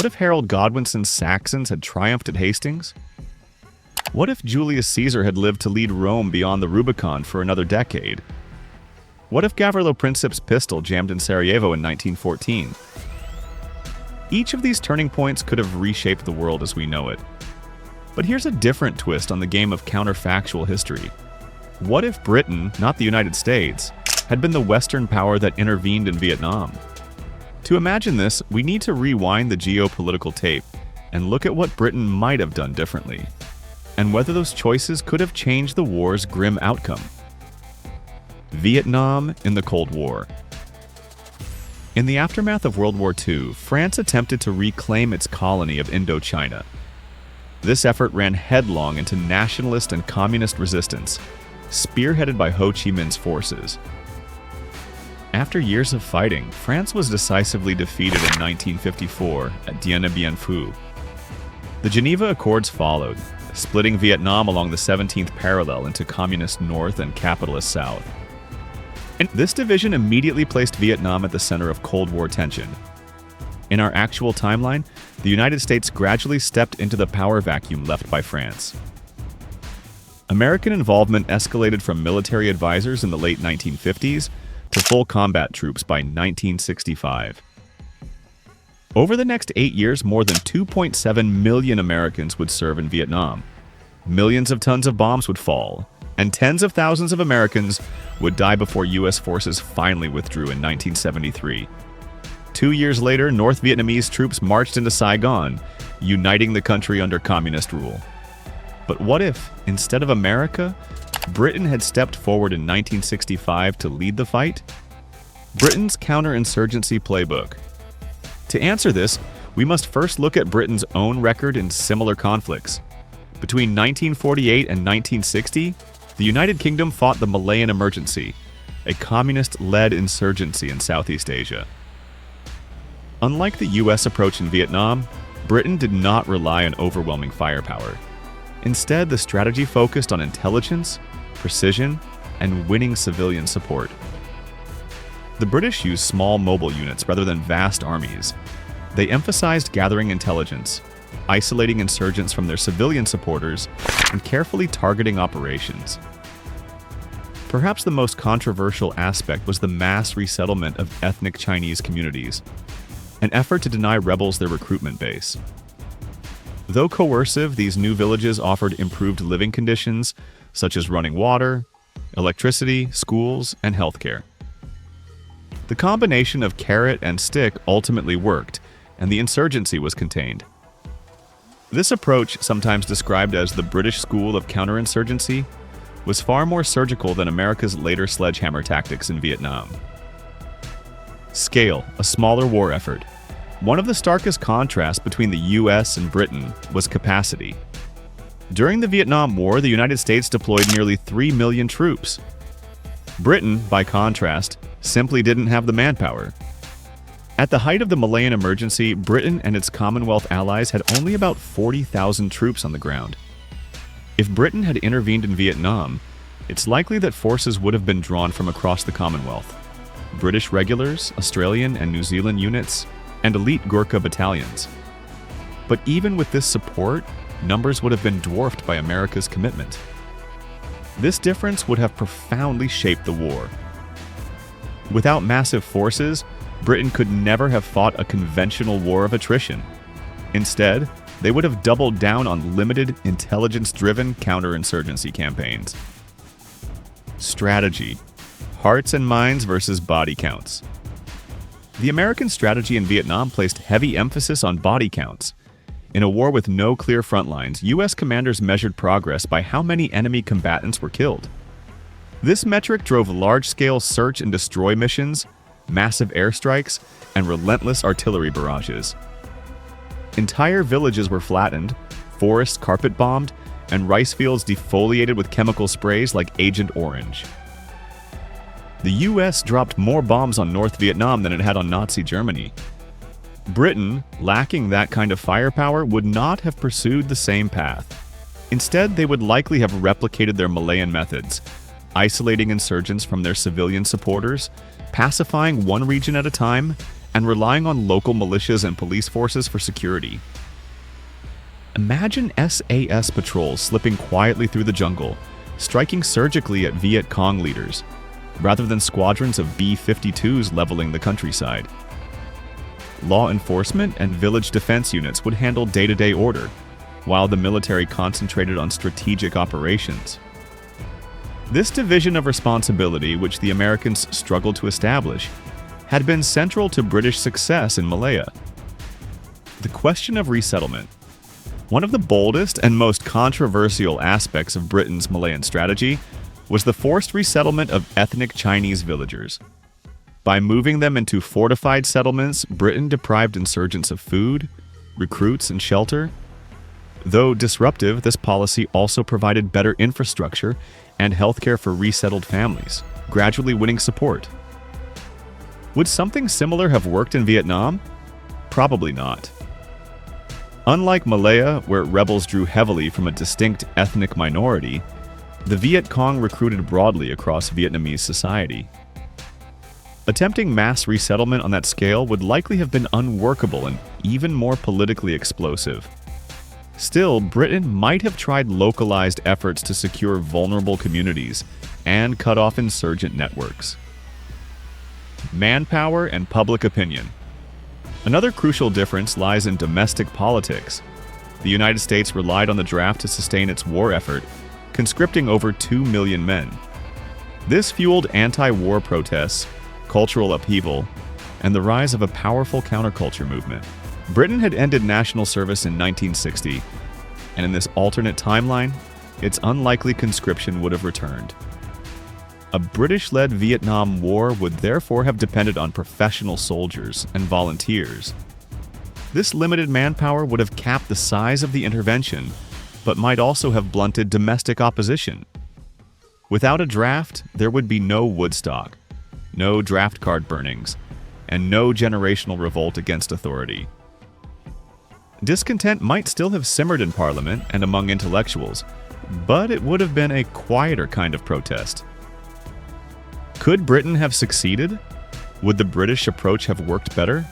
What if Harold Godwinson's Saxons had triumphed at Hastings? What if Julius Caesar had lived to lead Rome beyond the Rubicon for another decade? What if Gavrilo Princip's pistol jammed in Sarajevo in 1914? Each of these turning points could have reshaped the world as we know it. But here's a different twist on the game of counterfactual history. What if Britain, not the United States, had been the Western power that intervened in Vietnam? To imagine this, we need to rewind the geopolitical tape and look at what Britain might have done differently, and whether those choices could have changed the war's grim outcome. Vietnam in the Cold War. In the aftermath of World War II, France attempted to reclaim its colony of Indochina. This effort ran headlong into nationalist and communist resistance, spearheaded by Ho Chi Minh's forces. After years of fighting, France was decisively defeated in 1954 at Dien Bien Phu. The Geneva Accords followed, splitting Vietnam along the 17th parallel into Communist North and Capitalist South. And this division immediately placed Vietnam at the center of Cold War tension. In our actual timeline, the United States gradually stepped into the power vacuum left by France. American involvement escalated from military advisors in the late 1950s to full combat troops by 1965. Over the next 8 years, more than 2.7 million Americans would serve in Vietnam. Millions of tons of bombs would fall, and tens of thousands of Americans would die before U.S. forces finally withdrew in 1973. 2 years later, North Vietnamese troops marched into Saigon, uniting the country under communist rule. But what if, instead of America, Britain had stepped forward in 1965 to lead the fight? Britain's counterinsurgency playbook. To answer this, we must first look at Britain's own record in similar conflicts. Between 1948 and 1960, the United Kingdom fought the Malayan Emergency, a communist-led insurgency in Southeast Asia. Unlike the U.S. approach in Vietnam, Britain did not rely on overwhelming firepower. Instead, the strategy focused on intelligence, precision, and winning civilian support. The British used small mobile units rather than vast armies. They emphasized gathering intelligence, isolating insurgents from their civilian supporters, and carefully targeting operations. Perhaps the most controversial aspect was the mass resettlement of ethnic Chinese communities, an effort to deny rebels their recruitment base. Though coercive, these new villages offered improved living conditions, such as running water, electricity, schools, and healthcare. The combination of carrot and stick ultimately worked, and the insurgency was contained. This approach, sometimes described as the British School of Counterinsurgency, was far more surgical than America's later sledgehammer tactics in Vietnam. Scale, a smaller war effort. One of the starkest contrasts between the US and Britain was capacity. During the Vietnam War, the United States deployed nearly 3 million troops. Britain, by contrast, simply didn't have the manpower. At the height of the Malayan Emergency, Britain and its Commonwealth allies had only about 40,000 troops on the ground. If Britain had intervened in Vietnam, it's likely that forces would have been drawn from across the Commonwealth. British regulars, Australian and New Zealand units, and elite Gurkha battalions. But even with this support, numbers would have been dwarfed by America's commitment. This difference would have profoundly shaped the war. Without massive forces, Britain could never have fought a conventional war of attrition. Instead, they would have doubled down on limited, intelligence-driven counterinsurgency campaigns. Strategy: hearts and minds versus body counts. The American strategy in Vietnam placed heavy emphasis on body counts. In a war with no clear front lines, U.S. commanders measured progress by how many enemy combatants were killed. This metric drove large-scale search and destroy missions, massive airstrikes, and relentless artillery barrages. Entire villages were flattened, forests carpet-bombed, and rice fields defoliated with chemical sprays like Agent Orange. The U.S. dropped more bombs on North Vietnam than it had on Nazi Germany. Britain, lacking that kind of firepower, would not have pursued the same path. Instead, they would likely have replicated their Malayan methods, isolating insurgents from their civilian supporters, pacifying one region at a time, and relying on local militias and police forces for security. Imagine SAS patrols slipping quietly through the jungle, striking surgically at Viet Cong leaders, rather than squadrons of B-52s leveling the countryside. Law enforcement and village defense units would handle day-to-day order, while the military concentrated on strategic operations. This division of responsibility, which the Americans struggled to establish, had been central to British success in Malaya. The question of resettlement. One of the boldest and most controversial aspects of Britain's Malayan strategy was the forced resettlement of ethnic Chinese villagers. By moving them into fortified settlements, Britain deprived insurgents of food, recruits, and shelter. Though disruptive, this policy also provided better infrastructure and healthcare for resettled families, gradually winning support. Would something similar have worked in Vietnam? Probably not. Unlike Malaya, where rebels drew heavily from a distinct ethnic minority, the Viet Cong recruited broadly across Vietnamese society. Attempting mass resettlement on that scale would likely have been unworkable and even more politically explosive. Still, Britain might have tried localized efforts to secure vulnerable communities and cut off insurgent networks. Manpower and public opinion. Another crucial difference lies in domestic politics. The United States relied on the draft to sustain its war effort, conscripting over 2 million men. This fueled anti-war protests, cultural upheaval, and the rise of a powerful counterculture movement. Britain had ended national service in 1960, and in this alternate timeline, it's unlikely conscription would have returned. A British-led Vietnam War would therefore have depended on professional soldiers and volunteers. This limited manpower would have capped the size of the intervention, but might also have blunted domestic opposition. Without a draft, there would be no Woodstock, no draft card burnings, and no generational revolt against authority. Discontent might still have simmered in Parliament and among intellectuals, but it would have been a quieter kind of protest. Could Britain have succeeded? Would the British approach have worked better?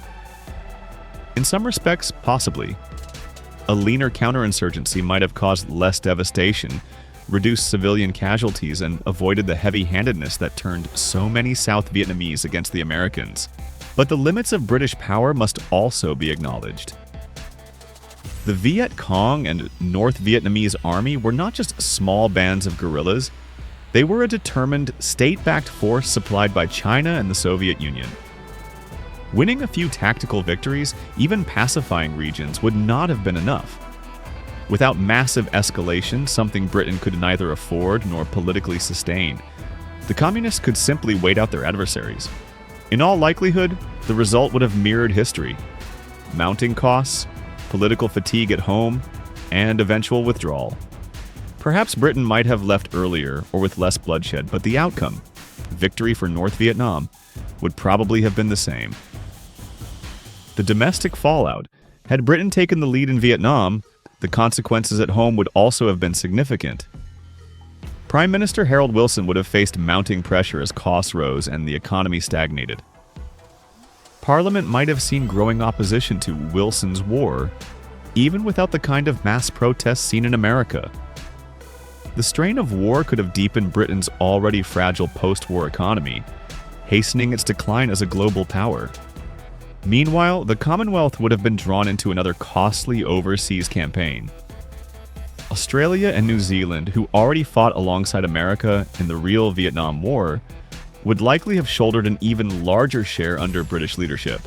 In some respects, possibly. A leaner counterinsurgency might have caused less devastation, reduced civilian casualties, and avoided the heavy-handedness that turned so many South Vietnamese against the Americans. But the limits of British power must also be acknowledged. The Viet Cong and North Vietnamese army were not just small bands of guerrillas. They were a determined, state-backed force supplied by China and the Soviet Union. Winning a few tactical victories, even pacifying regions, would not have been enough. Without massive escalation, something Britain could neither afford nor politically sustain, the communists could simply wait out their adversaries. In all likelihood, the result would have mirrored history: mounting costs, political fatigue at home, and eventual withdrawal. Perhaps Britain might have left earlier or with less bloodshed, but the outcome, victory for North Vietnam, would probably have been the same. The domestic fallout. Had Britain taken the lead in Vietnam, the consequences at home would also have been significant. Prime Minister Harold Wilson would have faced mounting pressure as costs rose and the economy stagnated. Parliament might have seen growing opposition to Wilson's war, even without the kind of mass protests seen in America. The strain of war could have deepened Britain's already fragile post-war economy, hastening its decline as a global power. Meanwhile, the Commonwealth would have been drawn into another costly overseas campaign. Australia and New Zealand, who already fought alongside America in the real Vietnam War, would likely have shouldered an even larger share under British leadership.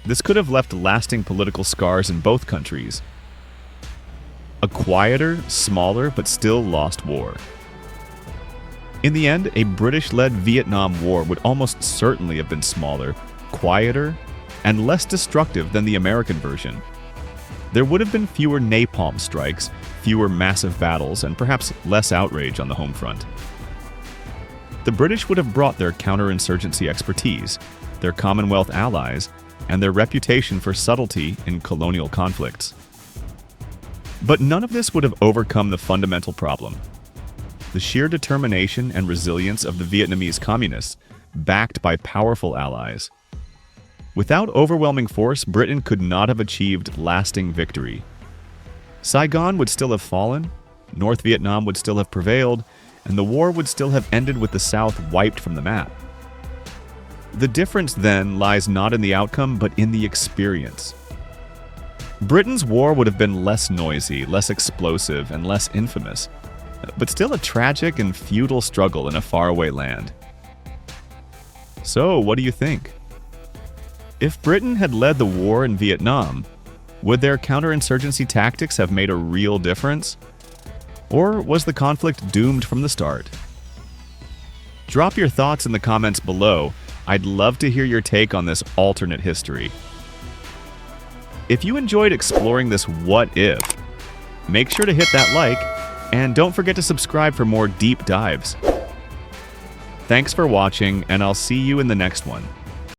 This could have left lasting political scars in both countries. A quieter, smaller, but still lost war. In the end, a British-led Vietnam War would almost certainly have been smaller, quieter, and less destructive than the American version. There would have been fewer napalm strikes, fewer massive battles, and perhaps less outrage on the home front. The British would have brought their counterinsurgency expertise, their Commonwealth allies, and their reputation for subtlety in colonial conflicts. But none of this would have overcome the fundamental problem: the sheer determination and resilience of the Vietnamese communists, backed by powerful allies. Without overwhelming force, Britain could not have achieved lasting victory. Saigon would still have fallen, North Vietnam would still have prevailed, and the war would still have ended with the South wiped from the map. The difference then lies not in the outcome, but in the experience. Britain's war would have been less noisy, less explosive, and less infamous, but still a tragic and futile struggle in a faraway land. So, what do you think? If Britain had led the war in Vietnam, would their counterinsurgency tactics have made a real difference? Or was the conflict doomed from the start? Drop your thoughts in the comments below. I'd love to hear your take on this alternate history. If you enjoyed exploring this what if, make sure to hit that like, and don't forget to subscribe for more deep dives. Thanks for watching, and I'll see you in the next one.